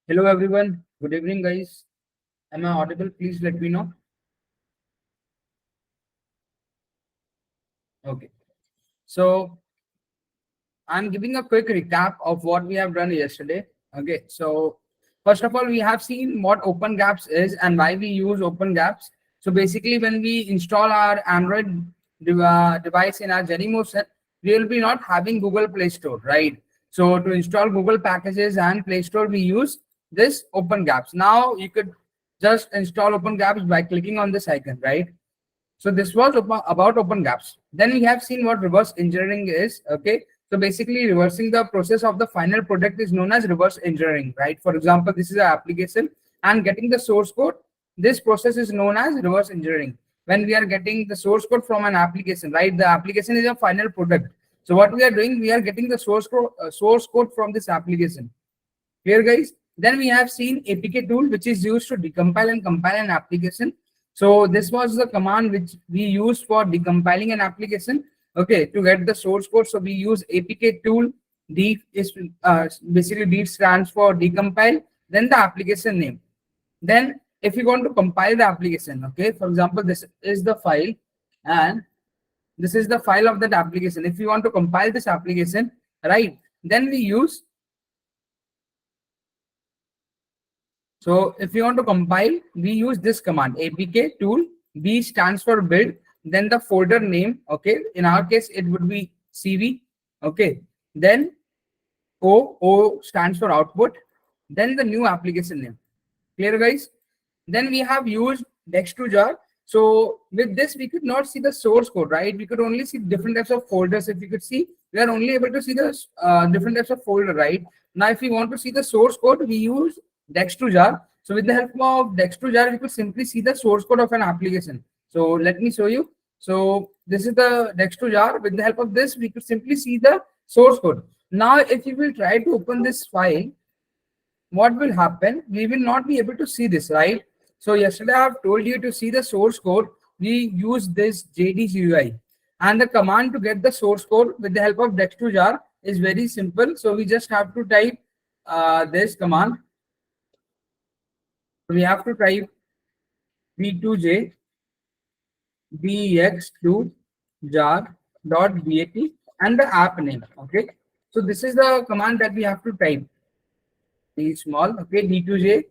Hello everyone. Good evening, guys. Am I audible? Please let me know. Okay. So I'm giving a quick recap of what we have done yesterday. Okay. So first of all, we have seen what Open Gaps is and why we use Open Gaps. So basically, when we install our Android device in our Jenny motion, we will be not having Google Play Store, right? So to install Google packages and Play Store, we use this Open Gaps. Now you could just install Open Gaps by clicking on this icon, right? So this was about open gaps. Then we have seen what reverse engineering is. Okay. So basically reversing the process of the final product is known as reverse engineering, right? For example, this is an application and getting the source code. This process is known as reverse engineering. When we are getting the source code from an application, right? The application is a final product. So what we are doing, we are getting the source code from this application. Clear, guys? Then we have seen APK tool, which is used to decompile and compile an application. So this was the command which we use for decompiling an application. Okay, to get the source code. So we use APK tool. D is basically D stands for decompile. Then the application name. Then if you want to compile the application, okay, for example, this is the file and this is the file of that application. If you want to compile this application, right, then we use. So if you want to compile, we use this command apk tool. B stands for build, then the folder name. Okay, in our case it would be CV. Okay, then O stands for output, then the new application name. Clear, guys? Then we have used dex to jar. So with this, we could not see the source code, right? We could only see different types of folders. If you could see, we are only able to see the different types of folder, right? Now, if we want to see the source code, we use dex to jar. So with the help of dex to jar, we could simply see the source code of an application. So let me show you. So this is the dex to jar. With the help of this, we could simply see the source code. Now, if you will try to open this file, what will happen? We will not be able to see this, right? So yesterday I have told you to see the source code. We use this JDGUI, and the command to get the source code with the help of dex2jar is very simple. So we just have to type this command. We have to type b2j dex2 jar dot bat and the app name. Okay, so this is the command that we have to type. D small, okay, D2J,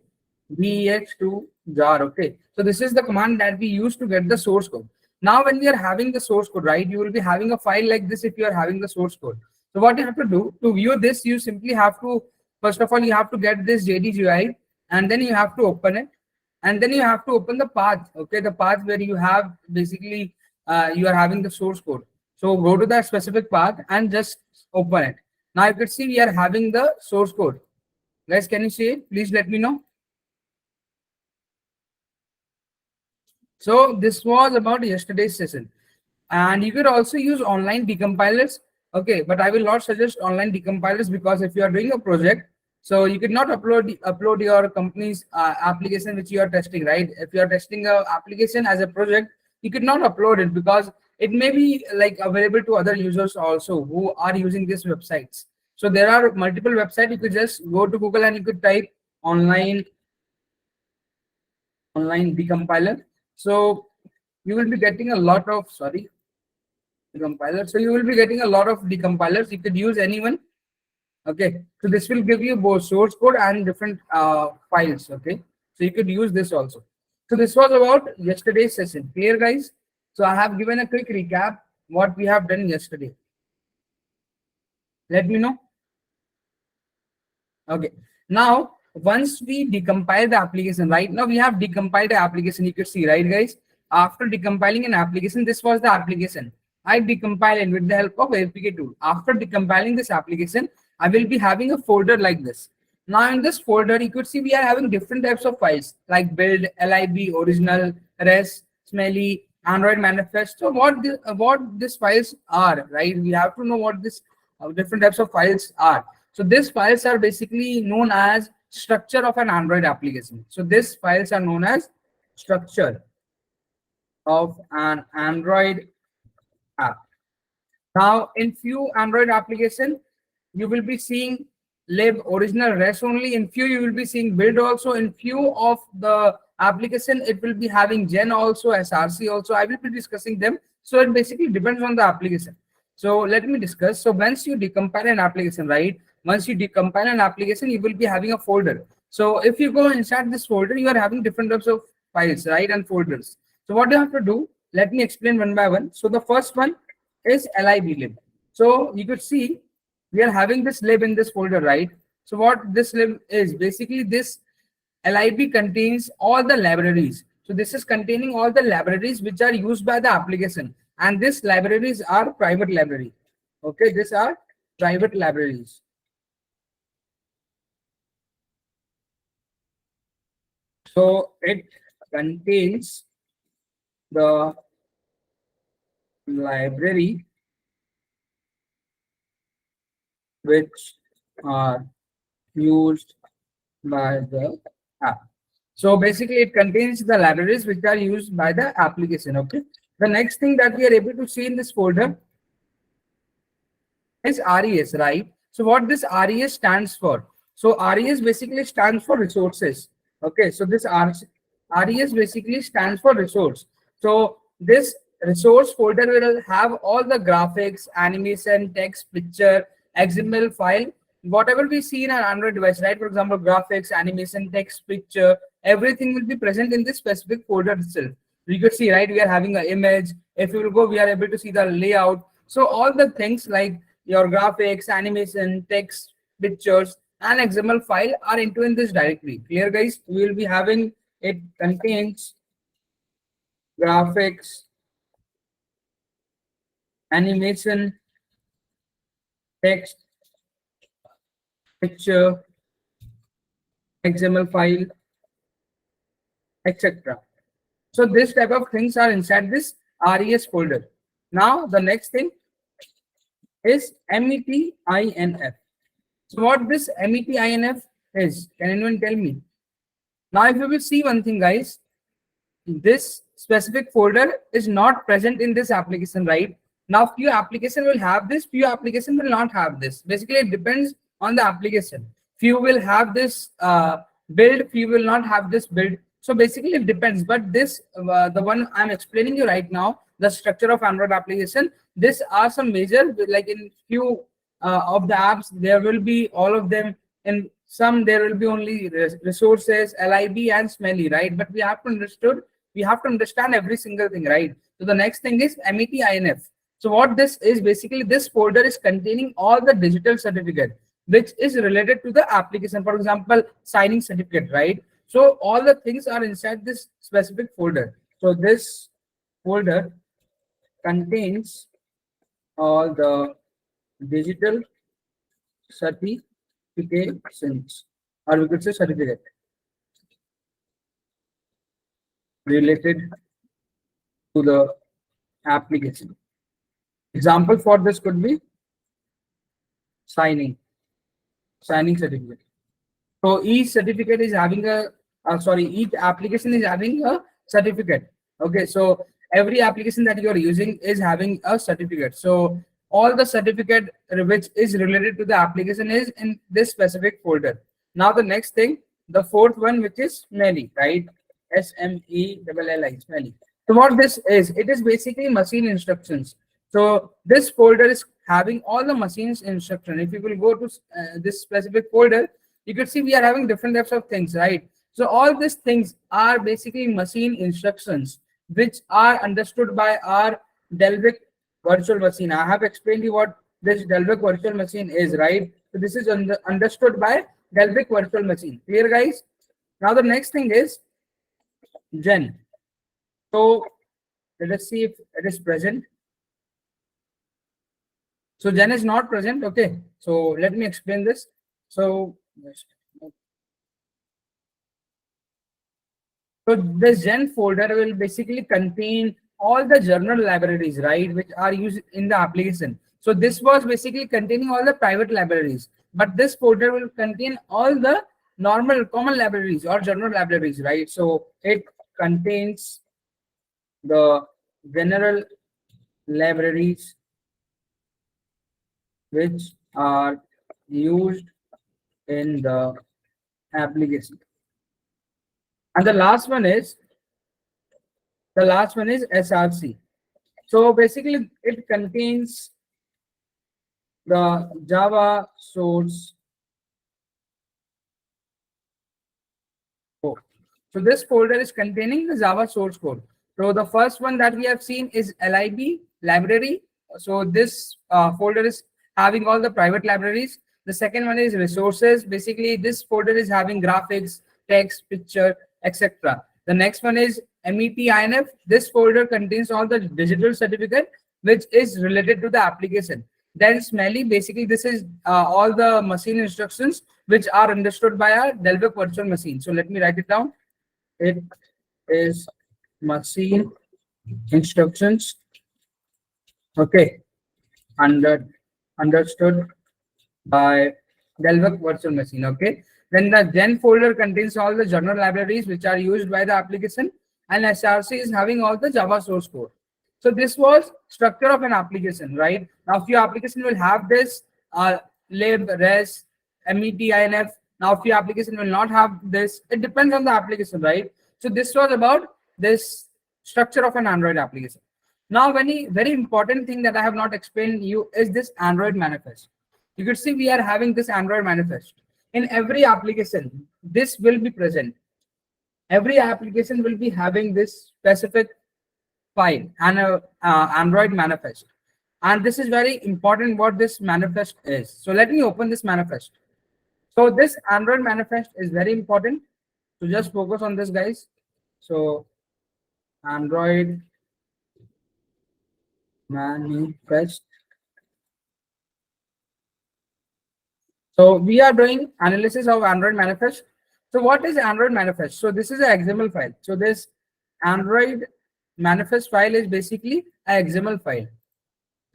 DEX2 jar, okay. So this is the command that we use to get the source code. Now, when we are having the source code, right, you will be having a file like this if you are having the source code. So what you have to do to view this, you simply have to, first of all, you have to get this JDGI and then you have to open it. And then you have to open the path, okay, the path where you have basically, you are having the source code. So go to that specific path and just open it. Now you can see we are having the source code. Guys, can you see it? Please let me know. So this was about yesterday's session. And you could also use online decompilers. Okay, but I will not suggest online decompilers because if you are doing a project, so you could not upload your company's application which you are testing, right? If you are testing a application as a project, you could not upload it because it may be like available to other users also who are using these websites. So there are multiple websites. You could just go to Google and you could type online decompiler. So you will be getting a lot of decompiler. So you will be getting a lot of decompilers. You could use anyone. Okay. So this will give you both source code and different files. Okay. So you could use this also. So this was about yesterday's session. Clear, guys? So I have given a quick recap what we have done yesterday. Let me know. Okay. Now, once we decompile the application, right now we have decompiled the application. You could see, right, guys? After decompiling an application, this was the application. I decompile it with the help of APK tool. After decompiling this application, I will be having a folder like this. Now, in this folder, you could see we are having different types of files like build, lib, original, res, smelly, Android manifest. So what these files are, right? We have to know what this different types of files are. So these files are basically known as structure of an Android application. So these files are known as structure of an Android app. Now, in few Android application, you will be seeing lib, original, rest only. In few you will be seeing build also. In few of the application it will be having gen also, src also. I will be discussing them. So it basically depends on the application. So let me discuss. So once you decompile an application, right? Once you decompile an application, you will be having a folder. So if you go inside this folder, you are having different types of files, right? And folders. So what you have to do, let me explain one by one. So the first one is lib. So you could see we are having this lib in this folder, right? So what this lib is, basically this lib contains all the libraries. So this is containing all the libraries which are used by the application, and these libraries are private library. Okay, these are private libraries. So it contains the library which are used by the app. So basically it contains the libraries which are used by the application. Okay. The next thing that we are able to see in this folder is res, right? So what this res stands for? So res basically stands for resources. Okay, so this res basically stands for resource. So this resource folder will have all the graphics, animation, text, picture, xml file, whatever we see in an Android device, right? For example, graphics, animation, text, picture, everything will be present in this specific folder itself. You could see, right? We are having an image. If you will go, we are able to see the layout. So all the things like your graphics, animation, text, pictures, and XML file are into in this directory. Clear, guys? We will be having it contains graphics, animation, text, picture, XML file, etc. So this type of things are inside this res folder. Now the next thing is metinf. So what this metinf is, can anyone tell me? Now if you will see one thing, guys, this specific folder is not present in this application, right? Now few application will have this, few application will not have this. Basically it depends on the application. Few will have this build, few will not have this build. So basically it depends. But this the one I'm explaining you right now, the structure of Android application, this are some major, like in few of the apps there will be all of them. In some there will be only resources, lib and smelly, right? But we have to understand every single thing, right? So the next thing is metinf. So what this is, basically this folder is containing all the digital certificate which is related to the application. For example, signing certificate, right? So all the things are inside this specific folder. So this folder contains all the digital certifications, or we could say certificate related to the application. Example for this could be signing certificate. So each certificate is having a each application is having a certificate. Okay, so every application that you are using is having a certificate. So all the certificate which is related to the application is in this specific folder. Now the next thing, the fourth one, which is SMELI, right? SMELLI, SMELI. So what this is, it is basically machine instructions. So this folder is having all the machines instruction. If you will go to this specific folder, you could see we are having different types of things, right? So all these things are basically machine instructions which are understood by our Delvic virtual machine. I have explained you what this Delvic virtual machine is, right? So this is understood by Delvic virtual machine. Clear, guys? Now the next thing is gen. So let us see if it is present. So gen is not present. Okay, so let me explain this. So this gen folder will basically contain all the journal libraries, right, which are used in the application. So this was basically containing all the private libraries, but this folder will contain all the normal common libraries or journal libraries, right? So it contains the general libraries which are used in the application. And the last one is SRC. So basically it contains the Java source code. So this folder is containing the Java source code. So the first one that we have seen is lib library. So this folder is having all the private libraries. The second one is resources. Basically, this folder is having graphics, text, picture, etc. The next one is METINF. This folder contains all the digital certificate which is related to the application. Then Smelly, basically this is all the machine instructions which are understood by a Delvec virtual machine. So let me write it down. It is machine instructions. Okay, understood by Delvec virtual machine. Okay. Then the Gen folder contains all the journal libraries which are used by the application, and SRC is having all the Java source code. So this was structure of an application, right? Now, if your application will have this lib, res, METINF. Now, if your application will not have this, it depends on the application, right? So this was about this structure of an Android application. Now, very important thing that I have not explained you is this Android manifest. You could see we are having this Android manifest. In every application, this will be present. Every application will be having this specific file and a Android manifest. And this is very important what this manifest is. So let me open this manifest. So this Android manifest is very important. So just focus on this, guys. So Android manifest. So we are doing analysis of Android manifest. So what is Android manifest? So this is an XML file. So this Android manifest file is basically an XML file.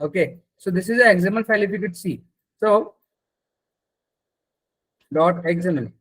Okay. So this is an XML file if you could see. So .xml.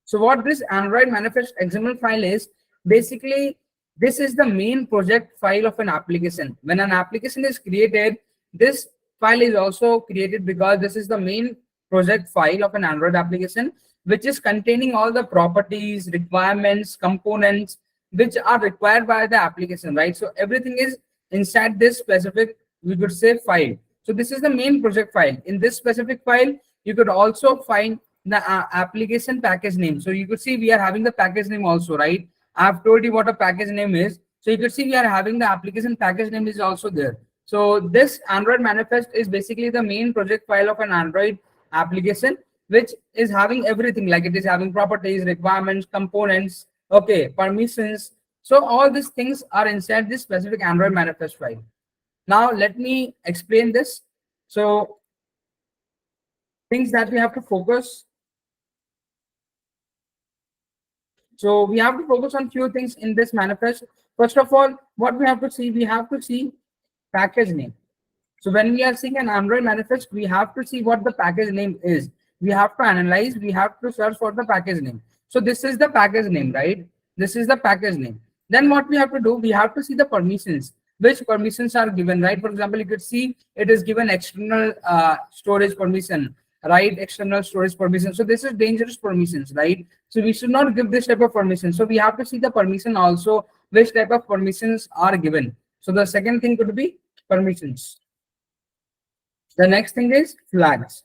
So what this Android manifest XML file is, basically this is the main project file of an application. When an application is created, this file is also created because this is the main project file of an Android application, which is containing all the properties, requirements, components which are required by the application, right? So everything is inside this specific, we could say, file. So this is the main project file. In this specific file, you could also find the application package name. So you could see we are having the package name also, right? I've told you what a package name is. So you could see we are having the application package name is also there. So this Android manifest is basically the main project file of an Android application, which is having everything, like it is having properties, requirements, components, okay, permissions. So all these things are inside this specific Android manifest file. Now let me explain this. So things that we have to focus. So we have to focus on few things in this manifest. First of all, what we have to see package name. So when we are seeing an Android manifest, we have to see what the package name is. We have to analyze, we have to search for the package name. So this is the package name, right? This is the package name. Then what we have to do, we have to see the permissions, which permissions are given, right? For example, you could see it is given external storage permission, right? External storage permission. So this is dangerous permissions, right? So we should not give this type of permission. So we have to see the permission also, which type of permissions are given. So the second thing could be permissions. The next thing is flags.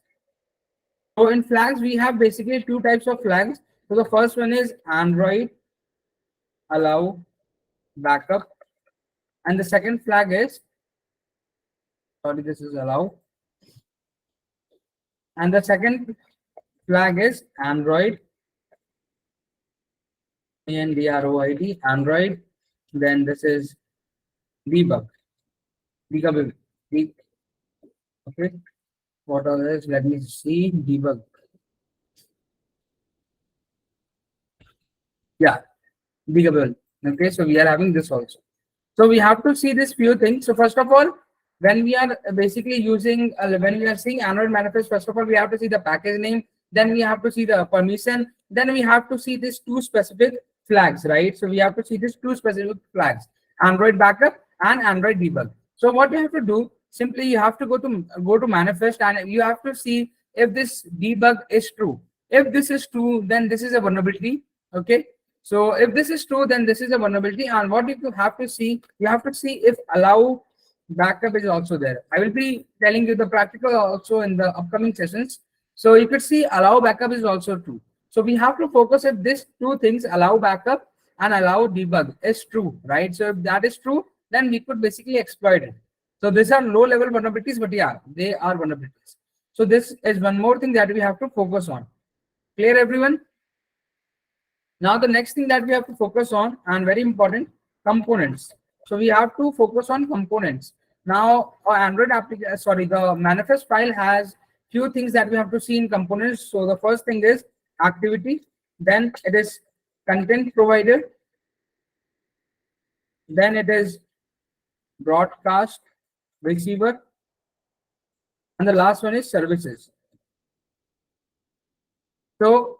So in flags, we have basically two types of flags. So the first one is Android allow backup. And the second flag is, sorry, this is allow. And the second flag is Android, ANDROID, Android. Then this is debug. Okay. What are this? Let me see. Debug. Yeah, debug. Okay, so we are having this also. So we have to see this few things. So first of all, when we are basically using, when we are seeing Android manifest, first of all, we have to see the package name. Then we have to see the permission. Then we have to see these two specific flags, right? So we have to see these two specific flags, Android backup and Android debug. So what you have to do, simply you have to go to manifest and you have to see if this debug is true. If this is true, then this is a vulnerability. Okay. So if this is true, then this is a vulnerability. And what you have to see, you have to see if allow backup is also there. I will be telling you the practical also in the upcoming sessions. So you could see allow backup is also true. So we have to focus if these two things, allow backup and allow debug, is true, right? So if that is true, then we could basically exploit it. So these are low level vulnerabilities, but yeah, they are vulnerabilities. So this is one more thing that we have to focus on. Clear, everyone? Now the next thing that we have to focus on, and very important, components. So we have to focus on components. Now Android application, sorry, the manifest file has few things that we have to see in components. So the first thing is activity, then it is content provider, then it is broadcast receiver, and the last one is services. So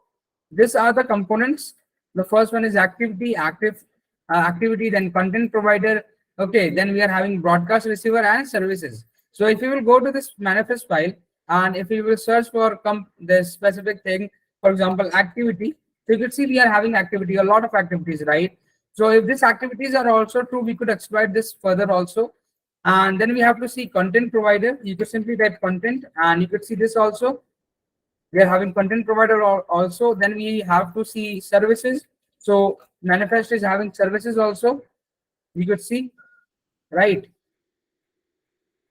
these are the components. The first one is activity, activity, then content provider. Okay, then we are having broadcast receiver and services. So if you will go to this manifest file and if you will search for this specific thing, for example, activity, so you could see we are having activity, a lot of activities, right? So if these activities are also true, we could exploit this further also. And then we have to see content provider. You could simply type content and you could see this also. We are having content provider also. Then we have to see services. So manifest is having services also. We could see, right?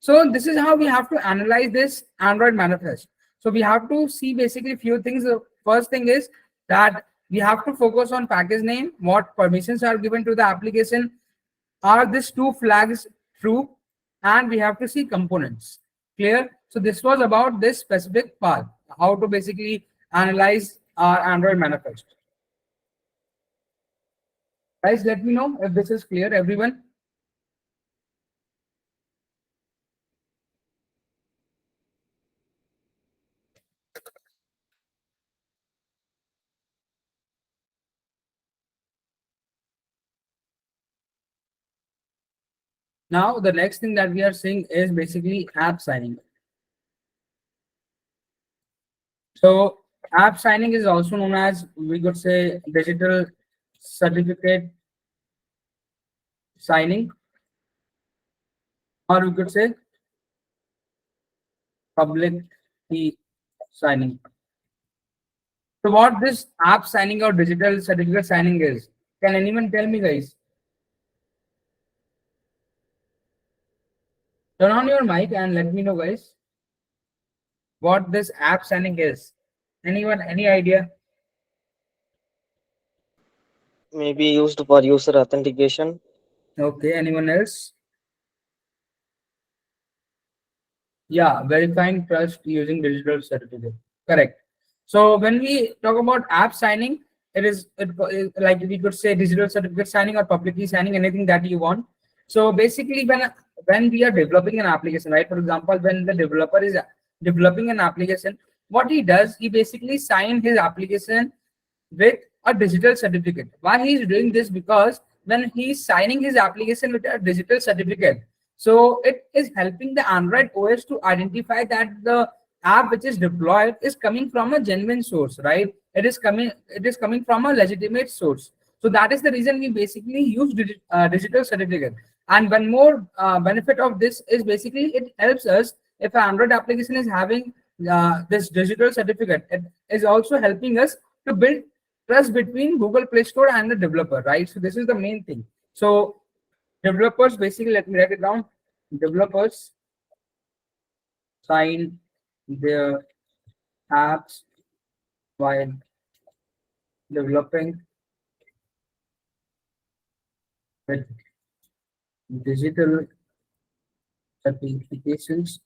So this is how we have to analyze this Android manifest. So we have to see basically few things. The first thing is that we have to focus on package name, what permissions are given to the application, are these two flags true, and we have to see components. Clear? So this was about this specific part, how to basically analyze our Android manifest. Guys, let me know if this is clear, everyone. Now, the next thing that we are seeing is basically app signing. So app signing is also known as, we could say, digital certificate signing, or we could say public key signing. So what this app signing or digital certificate signing is? Can anyone tell me, guys? Turn on your mic and let me know, guys, what this app signing is. Anyone, any idea? Maybe used for user authentication. Okay, anyone else? Yeah, verifying trust using digital certificate. Correct. So when we talk about app signing, it like we could say digital certificate signing or public key signing, anything that you want. So basically, when we are developing an application, right? For example, when the developer is developing an application, what he does, he basically sign his application with a digital certificate. Why he is doing this? Because when he is signing his application with a digital certificate, so it is helping the Android OS to identify that the app which is deployed is coming from a genuine source, right? It is coming from a legitimate source. So that is the reason we basically use digital certificate. And one more benefit of this is basically it helps us if an Android application is having this digital certificate. It is also helping us to build trust between Google Play Store and the developer, right? So this is the main thing. So developers basically, let me write it down. Developers sign their apps while developing with digital certifications.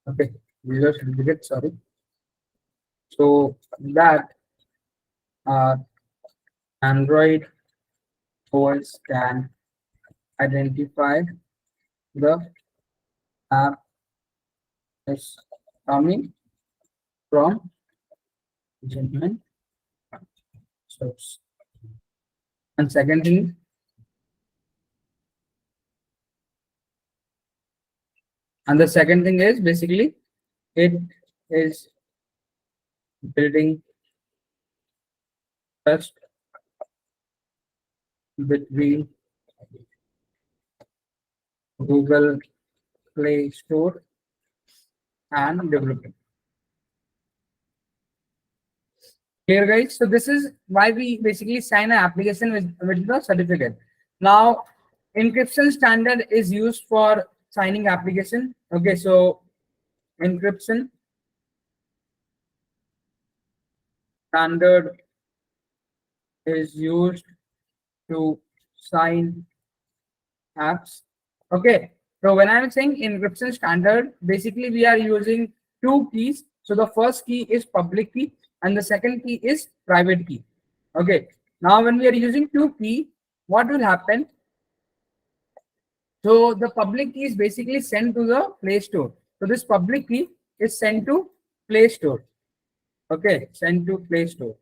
Okay, digital certificate, sorry. So that Android OS can identify the app is coming from genuine source. And second thing, and the second thing is basically it is building trust between Google Play Store and developer. Clear, guys? So this is why we basically sign an application with the certificate. Now, encryption standard is used for signing application. Okay, so encryption standard is used to sign apps. Okay, so when I'm saying encryption standard, basically we are using two keys. So the first key is public key and the second key is private key. Okay, now when we are using two key, what will happen? So the public key is basically sent to the Play Store. So this public key is sent to Play Store. Okay, sent to Play Store.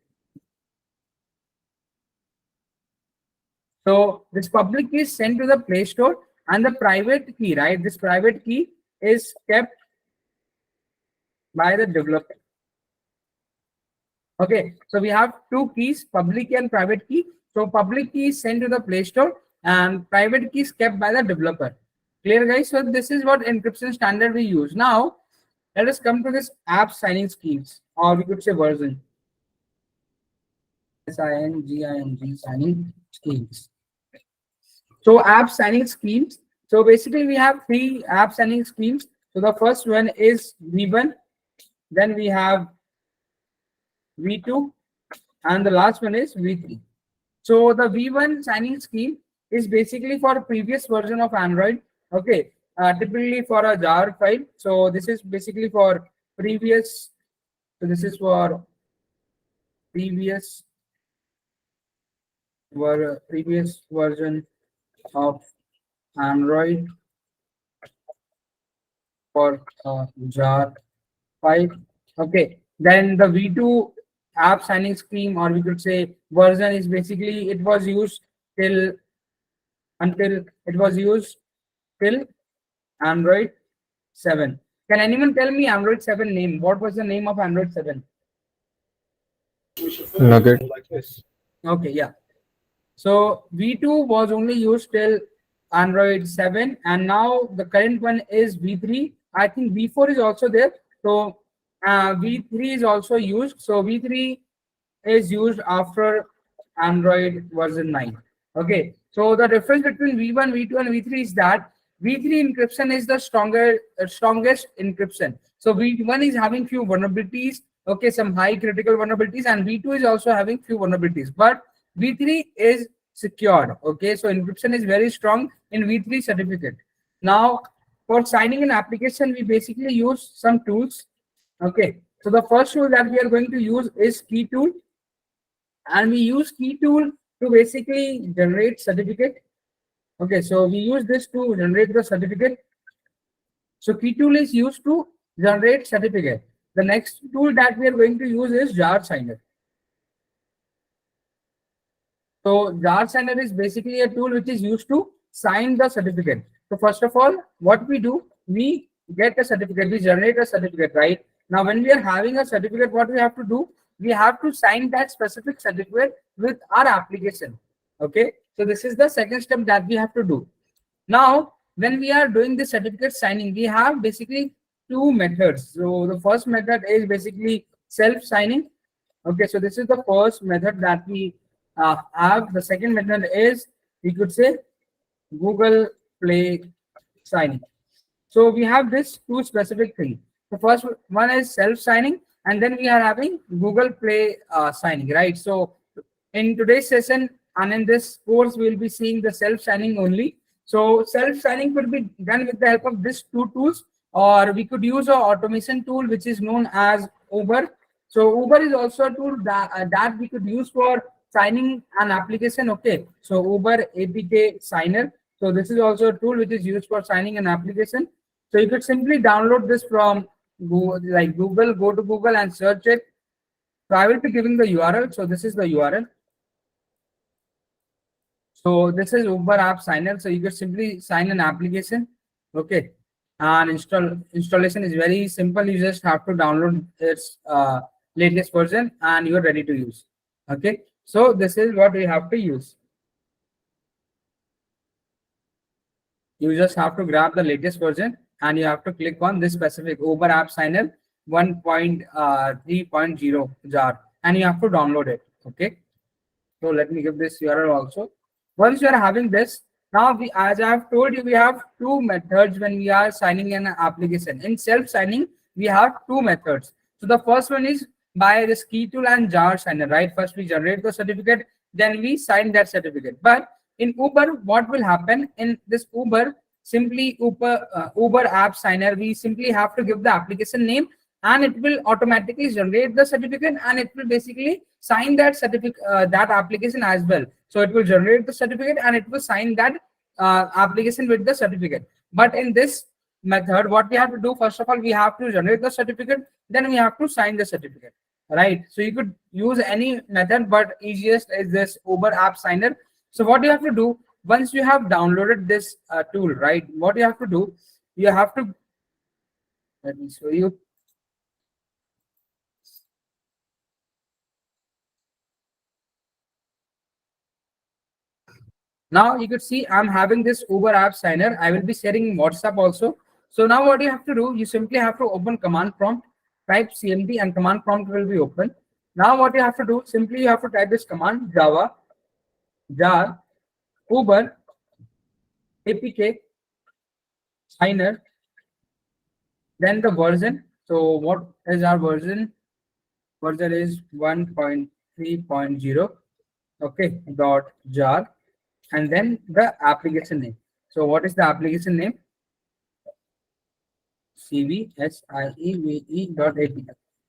So this public key is sent to the Play Store and the private key, right? This private key is kept by the developer. Okay, so we have two keys, public key and private key. So public key is sent to the Play Store and private key is kept by the developer. Clear, guys? So this is what encryption standard we use. Now, let us come to this app signing schemes, or we could say version. SINGING signing schemes. So app signing schemes. So basically we have three app signing schemes. So the first one is V1, then we have V2, and the last one is V3. So the V1 signing scheme is basically for previous version of Android. Okay, typically for a jar file. So this is basically for previous. So this is for previous version of Android for jar file. Okay, then the V2 app signing scheme, or we could say version, is basically it was used till Android 7. Can anyone tell me Android 7 name? What was the name of Android 7? Nugget like this. Okay, yeah. So V2 was only used till Android 7, and now the current one is V3. I think V4 is also there. So V3 is also used. So V3 is used after Android version 9. Okay. So the difference between V1, V2, and V3 is that V3 encryption is the strongest encryption. So V1 is having few vulnerabilities. Okay, some high critical vulnerabilities, and V2 is also having few vulnerabilities. But V3 is secured. Okay, so encryption is very strong in V3 certificate. Now, for signing an application, we basically use some tools. Okay, so the first tool that we are going to use is key tool, and we use key tool to basically generate certificate. Okay, so we use this to generate the certificate. So key tool is used to generate certificate. The next tool that we are going to use is jar signer. So jar signer is basically a tool which is used to sign the certificate. So first of all, what we do, we get a certificate, we generate a certificate, right? Now, when we are having a certificate, what we have to do, we have to sign that specific certificate with our application. Okay, so this is the second step that we have to do. Now, when we are doing the certificate signing, we have basically two methods. So the first method is basically self-signing. Okay, so this is the first method that we have. The second method is, we could say, Google Play signing. So we have this two specific thing. The first one is self-signing, and then we are having Google Play signing, right? So in today's session and in this course, we will be seeing the self-signing only. So self-signing could be done with the help of these two tools, or we could use an automation tool which is known as Uber. So Uber is also a tool that we could use for signing an application. Okay, so Uber APK signer. So this is also a tool which is used for signing an application. So you could simply download this from Google, go to Google and search it. So I will be giving the URL. So this is the URL. So this is Uber app signer. So you could simply sign an application. Okay, and installation is very simple. You just have to download its latest version, and you're ready to use. Okay, so this is what we have to use. You just have to grab the latest version and you have to click on this specific Uber app signer 1.3.0 jar, and you have to download it. Okay, so let me give this URL also. Once you are having this, now we, as I have told you, we have two methods when we are signing an application. In self-signing, we have two methods. So the first one is by this key tool and jar signer, right? First we generate the certificate, then we sign that certificate. But in Uber, what will happen in this Uber? Simply Uber app signer, we simply have to give the application name and it will automatically generate the certificate and it will basically sign that certificate, that application as well. So it will generate the certificate and it will sign that application with the certificate. But in this method, what we have to do, first of all, we have to generate the certificate, then we have to sign the certificate, right? So you could use any method, but easiest is this Uber app signer. So what you have to do, once you have downloaded this tool, right, what you have to do, you have to, let me show you. Now you could see I'm having this Uber app signer. I will be sharing WhatsApp also. So now what you have to do, you simply have to open command prompt, type CMD and command prompt will be open. Now what you have to do, simply you have to type this command Java jar Uber APK signer, then the version. So what is our version? Version is 1.3.0. Okay, dot jar, and then the application name. So what is the application name? cvsieve.apk.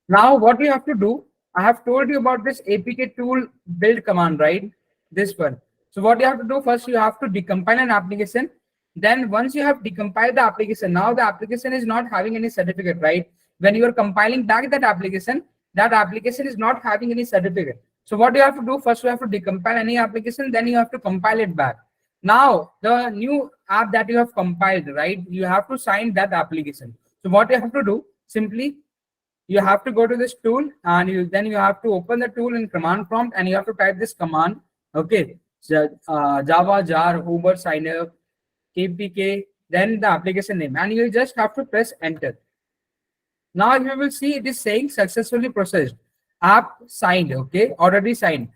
Now, what you have to do, I have told you about this APK tool build command, right? This one. So, what you have to do first, you have to decompile an application. Then, once you have decompiled the application, now the application is not having any certificate, right? When you are compiling back that application is not having any certificate. So, what you have to do first, you have to decompile any application, then you have to compile it back. Now, the new app that you have compiled, right? You have to sign that application. So what you have to do, simply you have to go to this tool and then you have to open the tool in command prompt and you have to type this command. Okay, so, Java jar Uber signer KPK, then the application name, and you just have to press enter. Now you will see it is saying successfully processed. App signed, okay, already signed.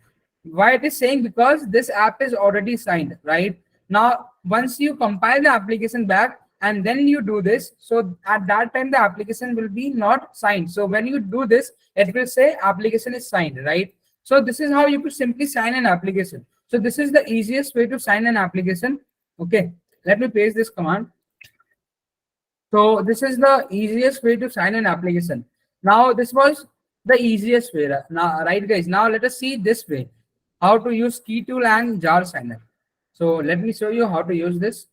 Why it is saying? Because this app is already signed, right? Now, once you compile the application back and then you do this, so at that time the application will be not signed. So when you do this, it will say application is signed, right? So this is how you could simply sign an application. So this is the easiest way to sign an application. Okay, let me paste this command. So this is the easiest way to sign an application. Now this was the easiest way. Now, right guys, now let us see this way, how to use key tool and jar signer. So let me show you how to use this.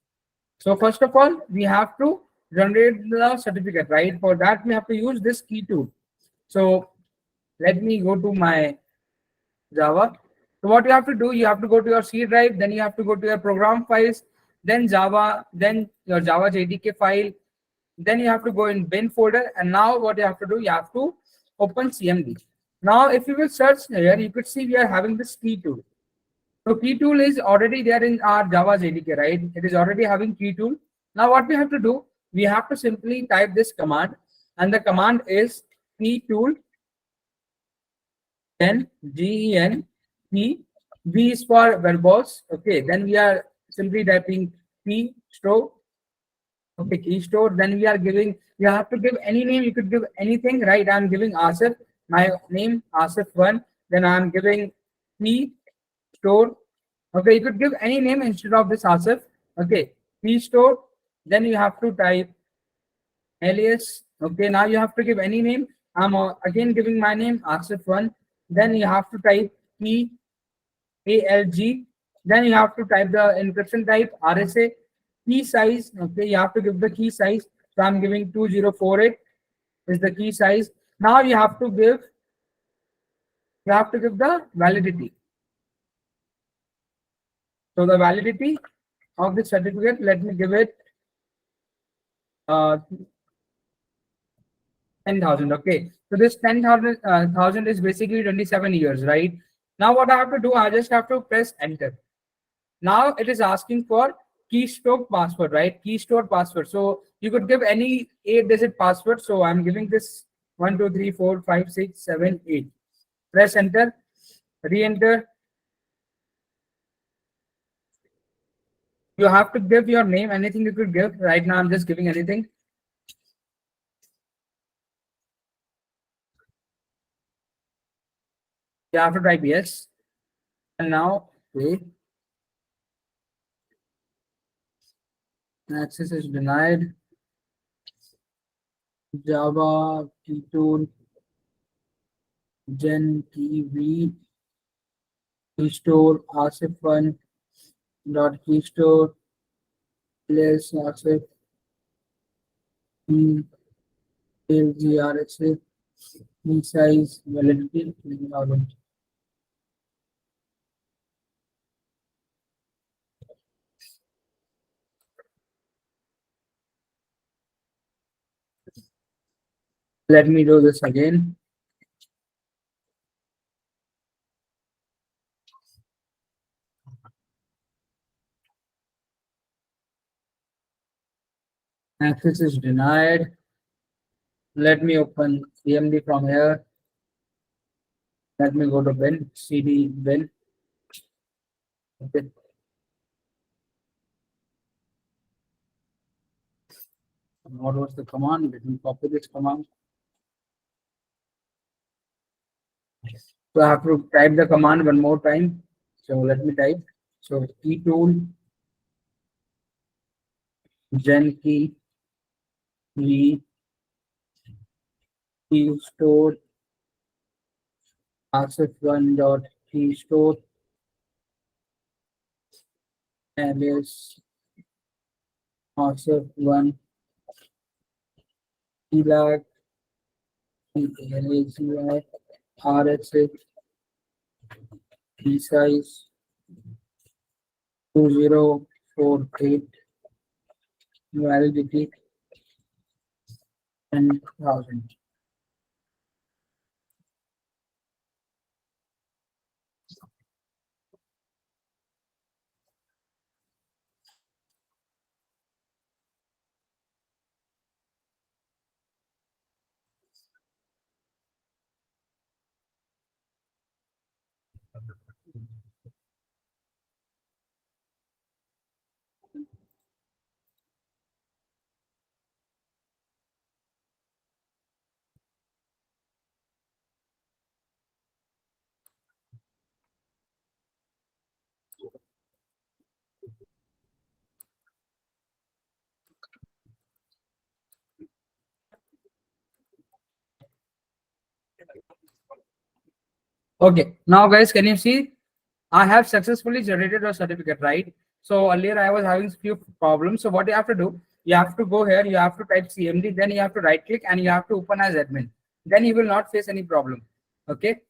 So first of all, we have to generate the certificate, right? For that, we have to use this key tool. So let me go to my Java. So what you have to do, you have to go to your C drive, then you have to go to your program files, then Java, then your Java JDK file, then you have to go in bin folder, and now what you have to do, you have to open CMD. Now if you will search here, you could see we are having this key tool. So key tool is already there in our Java JDK, right? It is already having key tool. Now what we have to do, we have to simply type this command, and the command is key tool, then gen p, v is for verbose. Okay, then we are simply typing p store. Okay, key store. Then we are giving, you have to give any name, you could give anything, right? I'm giving Asif, my name Asif1. Then I'm giving P store. Okay, you could give any name instead of this Asif. Okay, P store. Then you have to type alias. Okay, now you have to give any name. I'm again giving my name Asif1. Then you have to type P ALG. Then you have to type the encryption type RSA. Key size. Okay, you have to give the key size. So I'm giving 2048 is the key size. Now you have to give the validity. So the validity of the certificate, let me give it 10,000. Okay. So this 10,000 thousand is basically 27 years, right? Now what I have to do, I just have to press enter. Now it is asking for keystroke password, right? Keystroke password. So you could give any 8-digit password. So I'm giving this 1, 2, 3, 4, 5, 6, 7, 8. Press enter, re-enter. You have to give your name, anything you could give. Right now I'm just giving anything. You have to type yes. And now wait. Access is denied. Java tool Gen TV restore asif1 dot restore place asif grsa size validity 3000. Let me do this again. Access is denied. Let me open CMD from here. Let me go to bin, cd bin. Okay. What was the command? Let me copy this command. So I have to type the command one more time. So let me type. So key tool gen key store asif1 dot key store alias asif1 elag rsa key size 2048 validity 10,000. Okay, now guys, can you see? I have successfully generated a certificate, right? So earlier I was having few problems. So what you have to do, you have to go here, you have to type CMD, then you have to right click and you have to open as admin. Then you will not face any problem. Okay.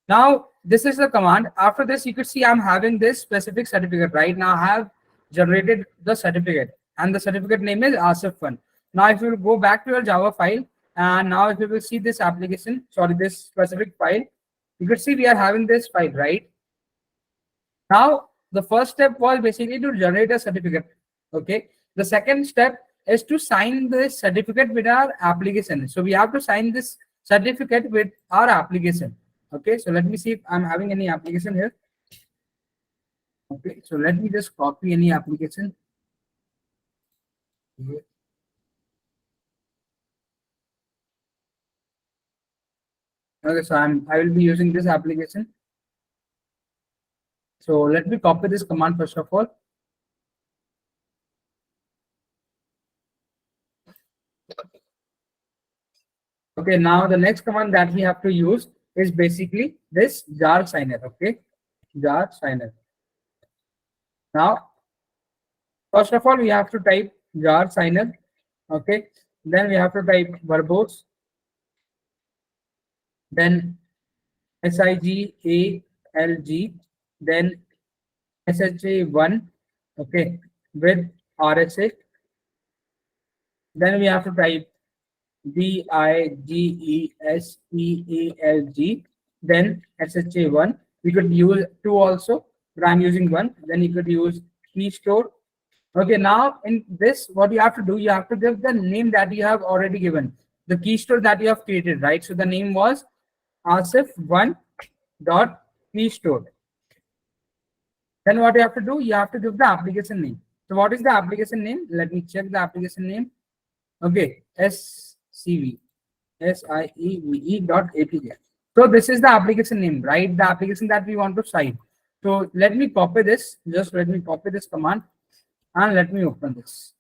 Now this is the command. After this, you could see I'm having this specific certificate right now. I have generated the certificate and the certificate name is asif1. Now if you go back to your Java file and now if you will see this application, sorry, this specific file, you could see we are having this file, right? Now, the first step was basically to generate a certificate. Okay. The second step is to sign this certificate with our application. So we have to sign this certificate with our application. Okay. So let me see if I'm having any application here. Okay. So let me just copy any application. Okay. So I will be using this application. So let me copy this command first of all. Okay, now the next command that we have to use is basically this jar signer. Okay, jar signer. Now, first of all, we have to type jar signer. Okay, then we have to type verbose, then SIGALG, then SHA1. Okay, with RSA. Then we have to type DIGESPELG, then SHA1. We could use 2 also, but I'm using 1. Then you could use key store. Okay, now in this, what you have to do, you have to give the name that you have already given, the key store that you have created, right? So the name was Asif1 dot key store. Then what you have to do, you have to give the application name. So what is the application name? Let me check the application name. Okay, SIEVE dot APK. So this is the application name, right? The application that we want to cite. So let me copy this. Just let me copy this command and let me open this.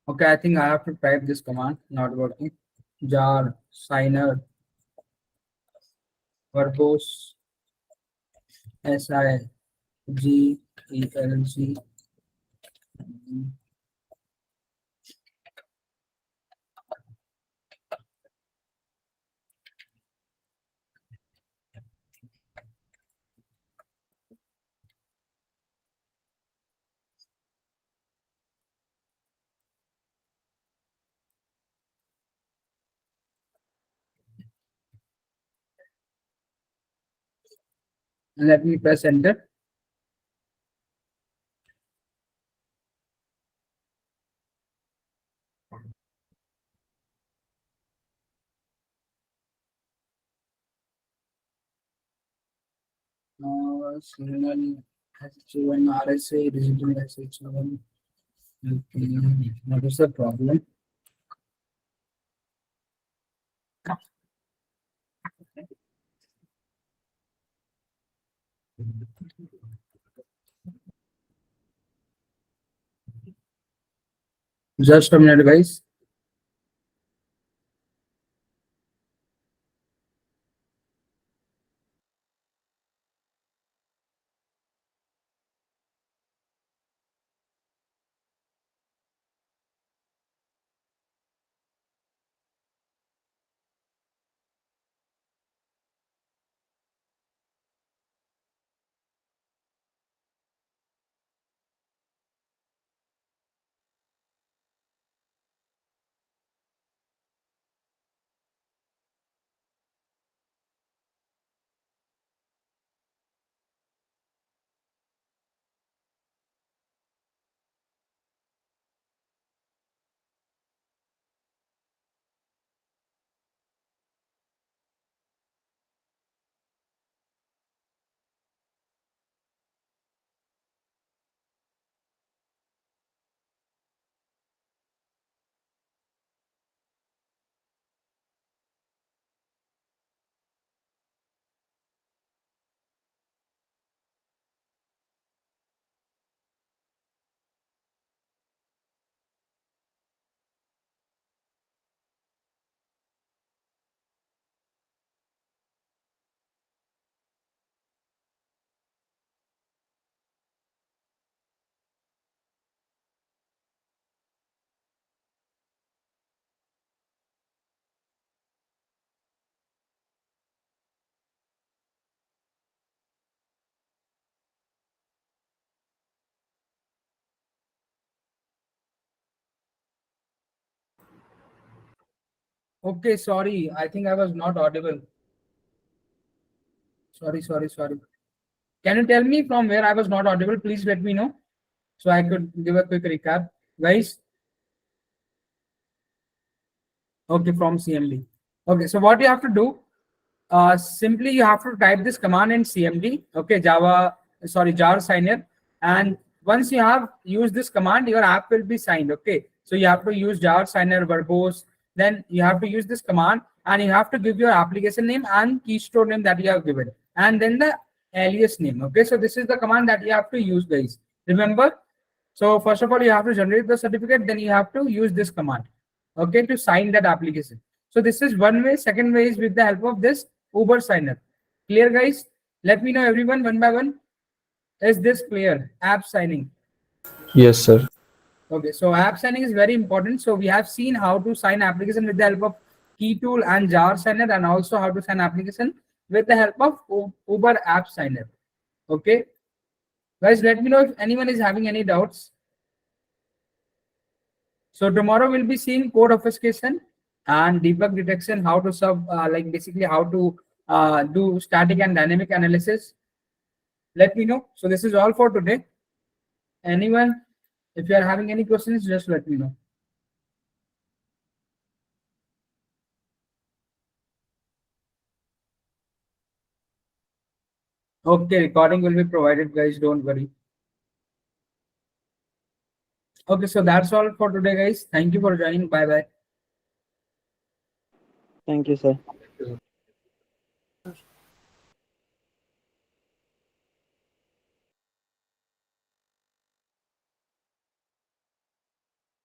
Okay, I think I have to type this command. Not working. Jar signer verbose SIGELG. Let me press enter. Signal SH1 RSA digital SH1. Okay, what is the problem? Just a minute, guys. Okay, sorry. I think I was not audible. Sorry. Can you tell me from where I was not audible? Please let me know so I could give a quick recap. Guys, okay, from CMD. Okay, so what you have to do, simply you have to type this command in CMD, okay, jar signer. And once you have used this command, your app will be signed, okay. So you have to use jar signer verbose, then you have to use this command and you have to give your application name and key store name that you have given, and then the alias name, okay. So this is the command that you have to use, guys. Remember? So first of all, you have to generate the certificate, then you have to use this command, okay, to sign that application. So this is one way. Second way is with the help of this Uber signer. Clear, guys? Let me know everyone one by one. Is this clear? App signing. Yes, sir. Okay, so app signing is very important. So we have seen how to sign application with the help of key tool and jar signer, and also how to sign application with the help of Uber app signer. Okay, guys, let me know if anyone is having any doubts. So tomorrow we'll be seeing code obfuscation and debug detection, how to like basically how to do static and dynamic analysis. Let me know. So this is all for today. Anyone, if you are having any questions, just let me know. Okay, recording will be provided, guys. Don't worry. Okay, so that's all for today, guys. Thank you for joining. Bye bye. Thank you, sir.